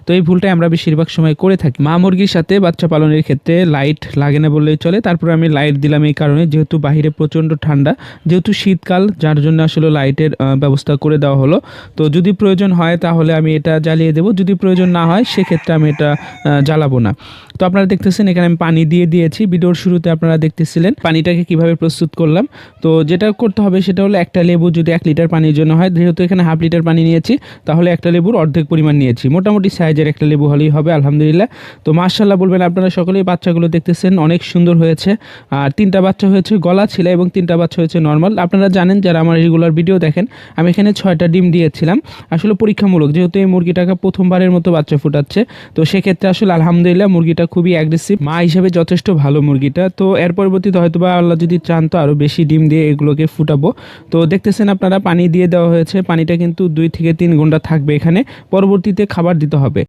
তো এই ভুলটাই আমরা বেশিরভাগ সময় করে থাকি। মা মুরগির সাথে বাচ্চা পালনের ক্ষেত্রে লাইট লাগে না বললেই চলে। তারপর আমি লাইট দিলাম এই কারণে, যেহেতু বাহিরে প্রচণ্ড ঠান্ডা, যেহেতু শীতকাল, যার জন্য আসলে লাইটের ব্যবস্থা করে দেওয়া হলো। তো যদি প্রয়োজন হয় তাহলে আমি এটা জ্বালিয়ে দেবো, যদি প্রয়োজন না হয় সেক্ষেত্রে আমি এটা জ্বালাবো না। তো আপনারা দেখতেছেন এখানে আমি পানি দিয়ে দিয়েছি। ভিডিওর শুরুতে আপনারা দেখতেছিলেন পানিটাকে কিভাবে প্রস্তুত করলাম। তো যেটা করতে হবে সেটা হলো একটা লেবু যদি 1 লিটার পানির জন্য হয়, যেহেতু এখানে হাফ লিটার পানি নিয়েছি তাহলে একটা লেবুর অর্ধেক পরিমাণ নিয়েছি, মোটামুটি সাইজের একটা লেবু হলেই হবে আলহামদুলিল্লাহ। তো মাশাআল্লাহ বলবেন আপনারা সকলেই। বাচ্চাগুলো দেখতেছেন অনেক সুন্দর হয়েছে। আর 3টা বাচ্চা হয়েছে গলা ছিলা এবং 3টা বাচ্চা হয়েছে নর্মাল। আপনারা জানেন যারা আমার রেগুলার ভিডিও দেখেন, আমি এখানে 6টা ডিম দিয়েছিলাম আসলে পরীক্ষামূলক, যেহেতু এই মুরগিটাকে প্রথমবারের মতো বাচ্চা ফুটাচ্ছে। তো সেক্ষেত্রে আসলে আলহামদুলিল্লাহ মুরগিটা খুবই অ্যাগ্রেসিভ, মা হিসেবে যথেষ্ট ভালো মুরগিটা। তো এর পরবর্তীতে হয়তোবা আল্লাহ যদি চান তো আরও বেশি ডিম দিয়ে এগুলোকে ফুটাবো। তো দেখতেছেন আপনারা পানি দিয়ে দেওয়া হয়েছে, পানিটা কিন্তু 2 থেকে 3 ঘন্টা থাকবে এখানে, পরবর্তীতে খাবার দিতে হবে।